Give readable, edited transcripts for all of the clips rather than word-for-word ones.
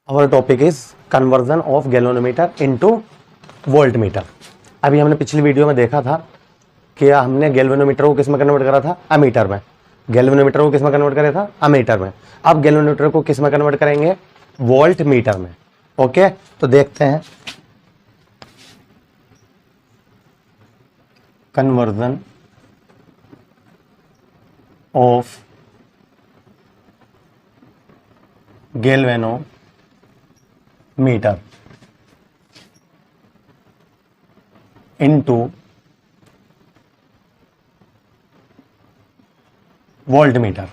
Our topic is conversion of galvanometer into voltmeter। अभी हमने पिछली वीडियो में देखा था कि हमने गैल्वेनोमीटर को किस में कन्वर्ट करा था, अमीटर में। गैल्वेनोमीटर को किस में कन्वर्ट करा था, अमीटर में। अब गैल्वेनोमीटर को किस में कन्वर्ट करेंगे, वोल्ट मीटर में। ओके, तो देखते हैं conversion of galvanometer into volt meter.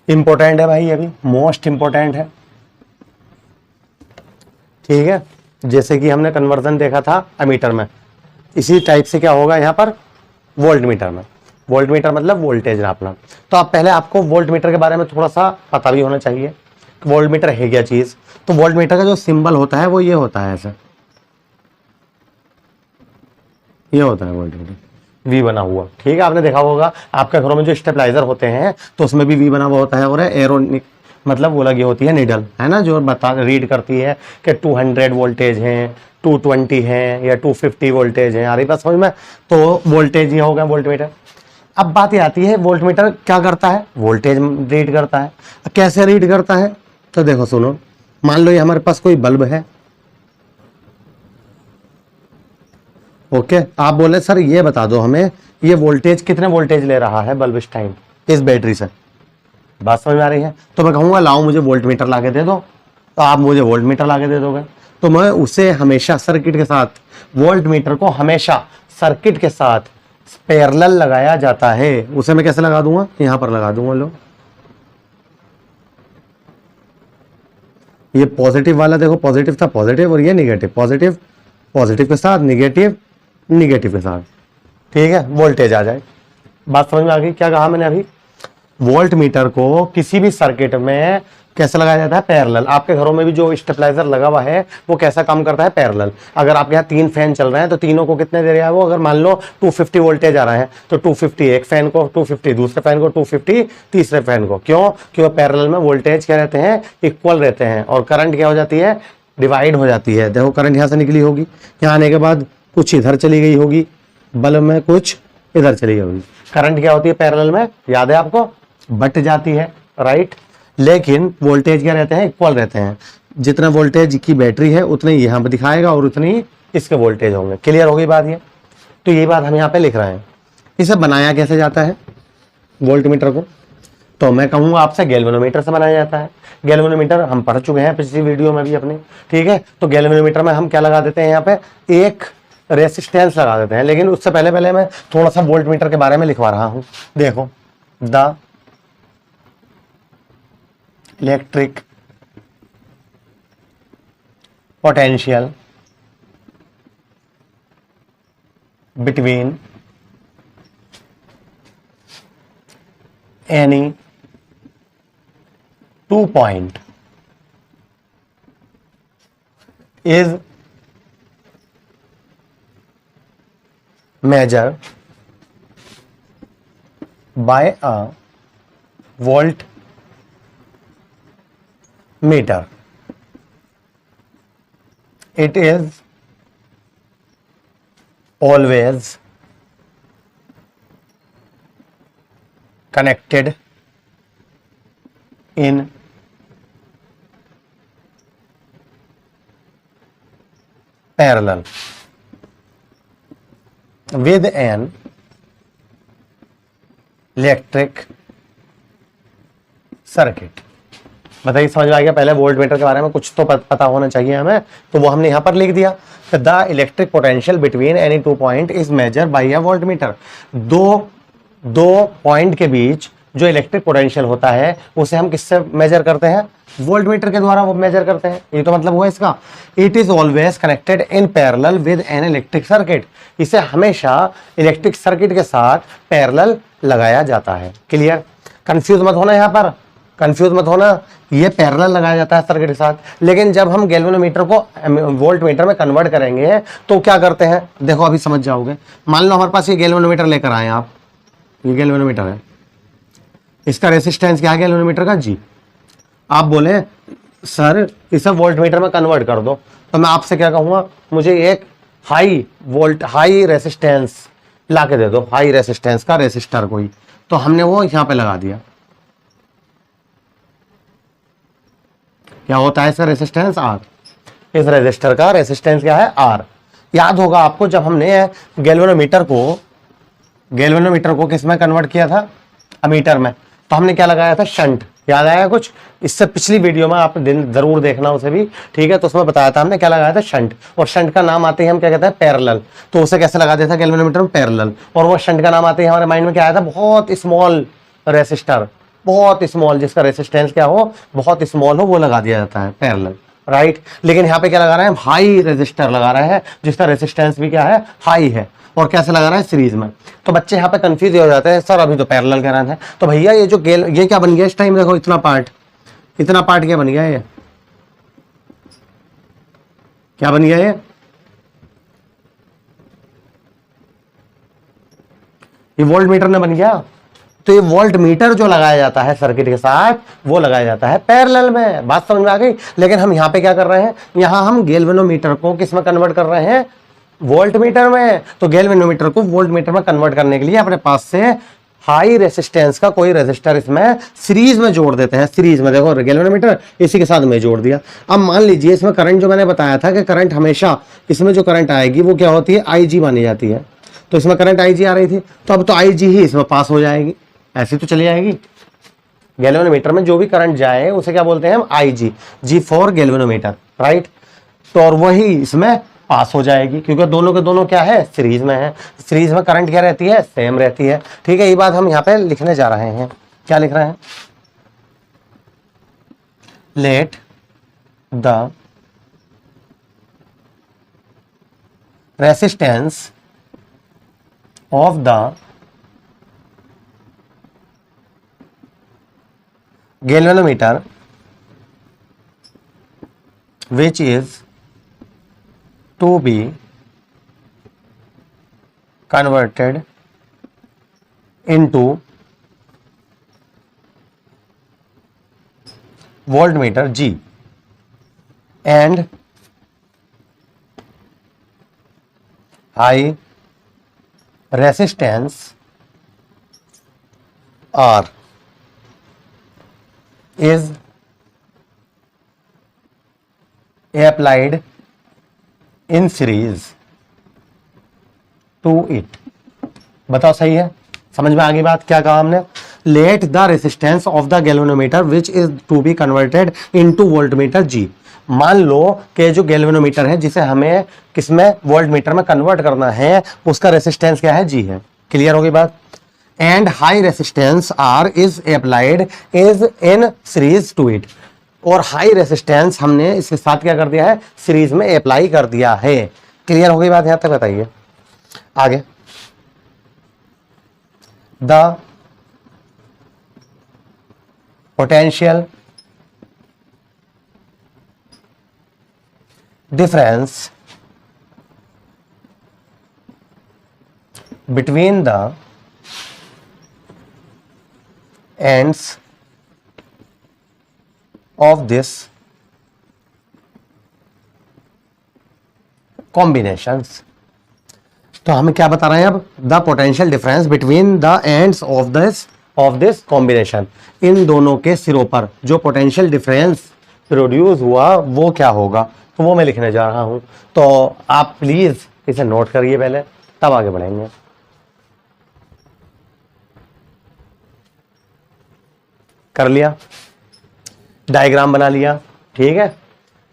Important है भाई, अभी मोस्ट इंपॉर्टेंट है। ठीक है, जैसे कि हमने कन्वर्जन देखा था अमीटर में, इसी टाइप से क्या होगा यहाँ पर वोल्ट मीटर में। वोल्ट मीटर मतलब वोल्टेज नापना। तो अब पहले आपको वोल्ट मीटर के बारे में थोड़ा सा पता भी होना चाहिए, वोल्ट मीटर है क्या चीज। तो वोल्ट मीटर का जो सिंबल होता है वो ये होता है, ऐसे ये होता है वोल्ट मीटर, वी बना हुआ। ठीक है, आपने देखा होगा आपके घरों में जो स्टेबलाइजर होते हैं तो उसमें भी वी बना हुआ होता है, और एरो मतलब वो लगी होती है निडल, है ना, जो रीड करती है कि 200 वोल्टेज है, 220 है या 250 वोल्टेज है। आ रही बात समझ में। तो वोल्टेज ये हो गया वोल्ट मीटर। अब बात ये आती है वोल्ट मीटर क्या करता है, वोल्टेज रीड करता है। कैसे रीड करता है, तो देखो सुनो, मान लो ये हमारे पास कोई बल्ब है। ओके, आप बोले सर ये बता दो हमें ये वोल्टेज कितने वोल्टेज ले रहा है बल्ब इस टाइम इस बैटरी से। बात समझ में आ रही है। तो मैं कहूंगा लाओ मुझे वोल्ट मीटर ला के दे दो, तो आप मुझे वोल्ट मीटर ला के दे दोगे। तो मैं उसे हमेशा सर्किट के साथ, वोल्ट मीटर को हमेशा सर्किट के साथ पैरेलल लगाया जाता है। उसे मैं कैसे लगा दूंगा, यहां पर लगा दूंगा। लो ये पॉजिटिव वाला देखो, पॉजिटिव था पॉजिटिव, और ये निगेटिव, पॉजिटिव पॉजिटिव के साथ, निगेटिव निगेटिव के साथ। ठीक है, वोल्टेज आ जाए। बात समझ में आ गई। क्या कहा मैंने अभी, वोल्ट मीटर को किसी भी सर्किट में कैसे लगाया जाता है, पैरेलल। आपके घरों में भी जो स्टेबलाइजर लगा हुआ है वो कैसा काम करता है, पैरेलल। अगर आपके यहाँ 3 फैन चल रहे हैं तो तीनों को कितने दे रहा है वो, अगर मान लो 250 वोल्टेज आ रहा है तो 250 एक फैन को, 250 दूसरे फैन को, 250 तीसरे फैन को। क्यों, क्योंकि पैरेलल में वोल्टेज क्या रहते हैं, इक्वल रहते हैं, और करंट क्या हो जाती है, डिवाइड हो जाती है। देखो करंट यहाँ से निकली होगी, यहाँ आने के बाद कुछ इधर चली गई होगी, बल्ब में कुछ इधर चली गई होगी। करंट क्या होती है पैरेलल में, याद है आपको, बट जाती है, राइट। लेकिन वोल्टेज क्या रहते हैं, इक्वल रहते हैं। जितना वोल्टेज की बैटरी है उतने ही यहाँ पे दिखाएगा और उतनी ही इसके वोल्टेज होंगे। क्लियर हो गई बात ये। तो ये बात हम यहाँ पे लिख रहे हैं। इसे बनाया कैसे जाता है वोल्ट मीटर को, तो मैं कहूंगा आपसे गैल्वेनोमीटर से बनाया जाता है। गैल्वेनोमीटर हम पढ़ चुके हैं पिछली वीडियो में भी अपने। ठीक है, तो गैल्वेनोमीटर में हम क्या लगा देते हैं, यहाँ पे एक रेसिस्टेंस लगा देते हैं। लेकिन उससे पहले पहले मैं थोड़ा सा वोल्ट मीटर के बारे में लिखवा रहा हूं। देखो, the electric potential between any 2 point is measured by a volt meter. It is always connected in parallel with an electric circuit। बताइए समझ में आ गया। पहले वोल्ट मीटर के बारे में कुछ तो पता होना चाहिए हमें, तो वो हमने यहां पर लिख दिया। The electric potential between any 2 point is measure by a volt meter. दो पॉइंट के बीच जो इलेक्ट्रिक पोटेंशियल होता है उसे हम किससे मेजर करते हैं, वोल्ट मीटर के द्वारा वो मेजर करते हैं। ये तो मतलब हुआ इसका। It is always connected in parallel with an electric circuit. इसे हमेशा इलेक्ट्रिक सर्किट के साथ पैरेलल लगाया जाता है। क्लियर, कंफ्यूज मत होना, यहाँ पर कंफ्यूज मत होना, ये पैरेलल लगाया जाता है सर्किट के साथ। लेकिन जब हम गैल्वेनोमीटर को वोल्ट मीटर में कन्वर्ट करेंगे तो क्या करते हैं, देखो अभी समझ जाओगे। मान लो हमारे पास ये गैल्वेनोमीटर लेकर आए आप, ये गैल्वेनोमीटर है, इसका रेसिस्टेंस क्या है गैल्वेनोमीटर का जी। आप बोले सर इसे वोल्टमीटर में कन्वर्ट कर दो, तो मैं आपसे क्या कहूँगा, मुझे एक हाई रेसिस्टेंस ला के दे दो, हाई रेसिस्टेंस का रेसिस्टर कोई, तो हमने वो यहाँ पे लगा दिया। क्या होता है इसका रेसिस्टेंस आर, इस रेजिस्टर का रेसिस्टेंस क्या है आर। याद होगा आपको जब हमने गैल्वेनोमीटर को किस में कन्वर्ट किया था, अमीटर में, तो हमने क्या लगाया था शंट, याद आया कुछ, इससे पिछली वीडियो में आप जरूर देखना उसे भी, ठीक है। तो उसमें बताया था हमने क्या लगाया था शंट, और शंट का नाम आते ही हम क्या कहते हैं पैरेलल, तो उसे कैसे लगा दिया था गैल्वेनोमीटर में पैरेलल, और वो शंट का नाम आते ही हमारे माइंड में क्या आया था, बहुत स्मॉल रेसिस्टर, बहुत स्मॉल, जिसका रेसिस्टेंस क्या हो, बहुत स्मॉल हो, वो लगा दिया जाता है पैरेलल, राइट। लेकिन यहाँ पे क्या लगा रहे हैं, हाई रेजिस्टर लगा रहे हैं जिसका रेसिस्टेंस भी क्या है, हाई है, और कैसे लगा रहा है सीरीज में। तो बच्चे यहाँ पे कंफ्यूज हो जाते हैं, सर अभी तो पैरेलल कह रहे हैं, तो भैया ये जो ये क्या बन गया इस टाइम, देखो इतना पार्ट क्या बन गया, ये क्या बन गया, ये वोल्ट मीटर ने बन गया। तो ये वोल्ट मीटर जो लगाया जाता है सर्किट के साथ, वो लगाया जाता है पैरेलल में, बात समझ में आ गई। लेकिन हम यहाँ पे क्या कर रहे हैं, यहाँ हम गैल्वेनोमीटर को किस में कन्वर्ट कर रहे हैं, वोल्ट मीटर में। तो गैल्वेनोमीटर को वोल्ट मीटर में कन्वर्ट करने के लिए अपने पास से हाई रेसिस्टेंस का कोई रेजिस्टर इसमें सीरीज में जोड़ देते हैं। सीरीज में देखो गैल्वेनोमीटर इसी के साथ में जोड़ दिया। अब मान लीजिए इसमें करंट जो मैंने बताया था कि करंट हमेशा इसमें जो करंट आएगी वो क्या होती है, IG मानी जाती है। तो इसमें करंट IG आ रही थी, तो अब तो IG ही इसमें पास हो जाएगी, ऐसी तो चली जाएगी। गैल्वेनोमीटर में जो भी करंट जाए उसे क्या बोलते हैं हम, IG, G for galvanometer, right. तो और वही इसमें पास हो जाएगी, क्योंकि दोनों के दोनों क्या है, सीरीज में है। सीरीज में करंट क्या रहती है, सेम रहती है, ठीक है। ये बात हम यहाँ पे लिखने जा रहे हैं, क्या लिख रहे हैं, late the resistance of the galvanometer which is to be converted into voltmeter G and high resistance R is applied in series to it। बताओ सही है, समझ में आ गई बात, क्या कहा हमने, let the resistance of the galvanometer which is to be converted into voltmeter G। मान लो कि जो गैल्वेनोमीटर है जिसे हमें किसमें, वोल्टमीटर में कन्वर्ट करना है, उसका रेसिस्टेंस क्या है, G है। क्लियर होगी बात। And high resistance R is applied is in series to it, और हाई रेसिस्टेंस हमने इसके साथ क्या कर दिया है, सीरीज में अप्लाई कर दिया है। क्लियर हो गई बात, यहां तक बताइए आगे। The potential difference between the ends of this combinations। तो हमें क्या बता रहे हैं अब, the potential difference between the ends of this combination, इन दोनों के सिरों पर जो पोटेंशियल डिफरेंस प्रोड्यूस हुआ वो क्या होगा, तो वो मैं लिखने जा रहा हूं। तो आप प्लीज इसे नोट करिए पहले, तब आगे बढ़ेंगे। कर लिया, डायग्राम बना लिया, ठीक है।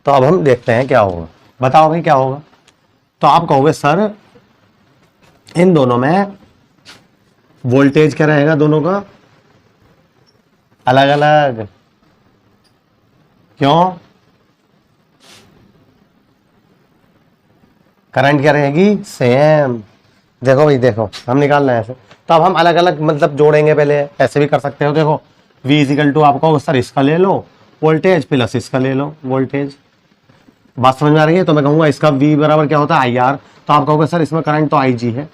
तो अब हम देखते हैं क्या होगा, बताओ भाई क्या होगा। तो आप कहोगे सर इन दोनों में वोल्टेज क्या रहेगा, दोनों का अलग अलग, क्यों, करंट क्या रहेगी, सेम। देखो भाई देखो, हम निकालना है ऐसे, तो अब हम अलग अलग मतलब जोड़ेंगे, पहले ऐसे भी कर सकते हो। देखो V इजिकल टू आपको सर इसका ले लो वोल्टेज प्लस इसका ले लो वोल्टेज, बात समझ में आ रही है। तो मैं कहूँगा इसका V बराबर क्या होता है, IR, तो आप कहोगे सर इसमें करंट तो IG है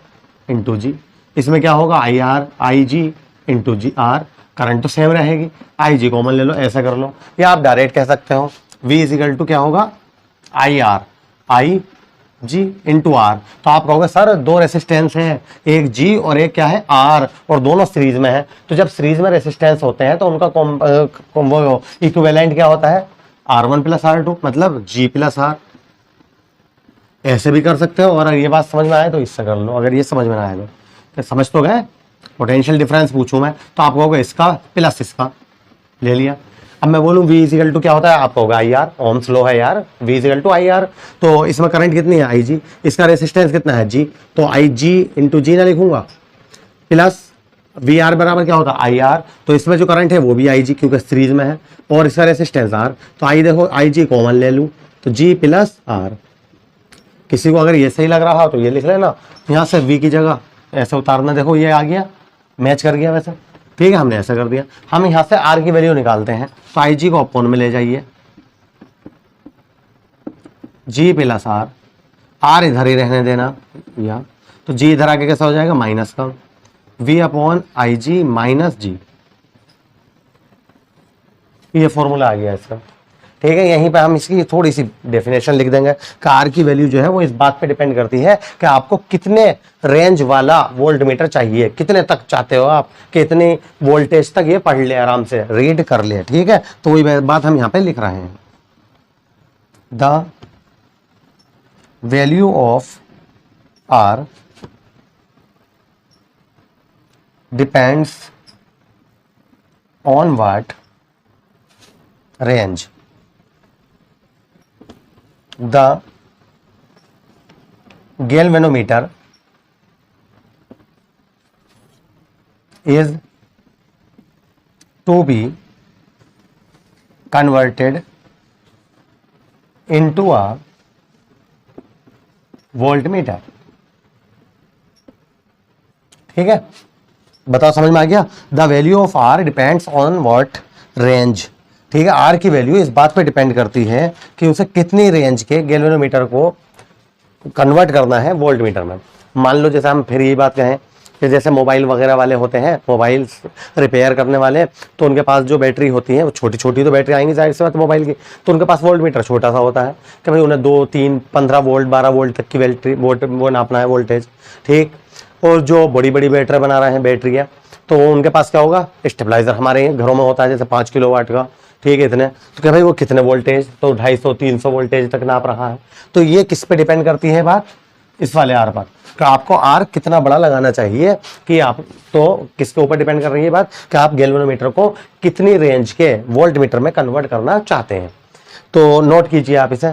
इंटू G, इसमें क्या होगा, I R I G into G R, current तो सेम रहेगी, आई जी कॉमन ले लो, ऐसा कर लो, या आप डायरेक्ट कह सकते हो V इज इक्वल टू क्या होगा, I R I G into R. तो आप कहोगे सर दो रेसिस्टेंस हैं, एक जी और एक क्या है आर, और दोनों सीरीज में है। तो जब सीरीज में रेसिस्टेंस होते हैं तो उनका इक्विवेलेंट क्या होता है, R1 प्लस R2, मतलब G प्लस R। ऐसे भी कर सकते हो, और अगर ये बात समझ में आए तो इससे कर लो, अगर ये समझ में ना आए तो समझ तो गए। पोटेंशियल डिफरेंस पूछूं मैं तो आप कहोगे इसका प्लस इसका, ले लिया। अब मैं बोलूं V इज इक्वल टू क्या होता है, आप कहोगे आई आर, ओम्स लॉ है यार, V is equal to I R. तो इसमें करंट कितनी है, आई जी, इसका रेसिस्टेंस कितना है जी, तो आई जी इंटू जी ना लिखूंगा, प्लस वी आर बराबर क्या होता है आई आर। तो इसमें जो करंट है वो भी आई जी क्योंकि सीरीज में है, और इसका रेसिस्टेंस आर। तो आई देखो आई जी कॉमन ले लूं तो जी प्लस आर। किसी को अगर ये सही लग रहा हो तो ये लिख लेना, यहाँ से V की जगह ऐसे उतारना, देखो ये आ गया, मैच कर गया वैसे, ठीक है, हमने ऐसा कर दिया। हम यहाँ से R की वैल्यू निकालते हैं, तो आई जी को अपोन में ले जाइए, G प्लस आर, R इधर ही रहने देना या, तो G इधर आके कैसा हो जाएगा, माइनस का V upon I G minus G. ये फॉर्मूला आ गया इसका, ठीक है। यहीं पे हम इसकी थोड़ी सी डेफिनेशन लिख देंगे कि आर की वैल्यू जो है वो इस बात पे डिपेंड करती है कि आपको कितने रेंज वाला वोल्ट मीटर चाहिए, कितने तक चाहते हो आप, कितनी वोल्टेज तक ये पढ़ ले, आराम से रीड कर ले, ठीक है। तो वही बात हम यहाँ पे लिख रहे हैं, the value of R depends on what range the galvanometer is to be converted into a voltmeter। ठीक है, बताओ समझ में आ गया। The value of R depends on what range, ठीक है। आर की वैल्यू इस बात पे डिपेंड करती है कि उसे कितनी रेंज के गैल्वेनोमीटर को कन्वर्ट करना है वोल्ट मीटर में। मान लो जैसे हम फिर यही बात कहें कि जैसे मोबाइल वगैरह वाले होते हैं, मोबाइल रिपेयर करने वाले, तो उनके पास जो बैटरी होती है वो छोटी छोटी तो बैटरी आएंगी जाहिर सी बात मोबाइल की, तो उनके पास वोल्ट मीटर छोटा सा होता है कि भाई उन्हें 2, 3, 15 वोल्ट 12 वोल्ट तक की बैटरी वो नापना है वोल्टेज, ठीक। और जो बड़ी बड़ी बैटरी बना रहे हैं बैटरियाँ, तो उनके पास क्या होगा, स्टेबलाइजर हमारे घरों में होता है जैसे 5 किलोवाट का, ठीक है, इतने। तो क्या भाई वो कितने वोल्टेज, तो 250 300 वोल्टेज तक नाप रहा है। तो ये किस पे डिपेंड करती है बात, इस वाले आर पर, कि आपको आर कितना बड़ा लगाना चाहिए, कि आप तो किसके ऊपर डिपेंड कर रही है बात, कि आप गैल्वेनोमीटर को कितनी रेंज के वोल्ट मीटर में कन्वर्ट करना चाहते हैं। तो नोट कीजिए आप इसे,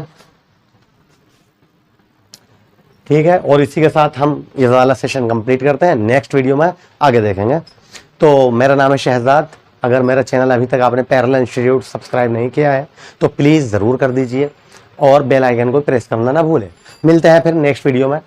ठीक है। और इसी के साथ हम ये वाला सेशन कंप्लीट करते हैं, नेक्स्ट वीडियो में आगे देखेंगे। तो मेरा नाम है शहजाद। अगर मेरा चैनल अभी तक आपने पैरेलल इंस्टीट्यूट सब्सक्राइब नहीं किया है तो प्लीज़ ज़रूर कर दीजिए, और बेल आइकन को प्रेस करना ना भूलें। मिलते हैं फिर नेक्स्ट वीडियो में।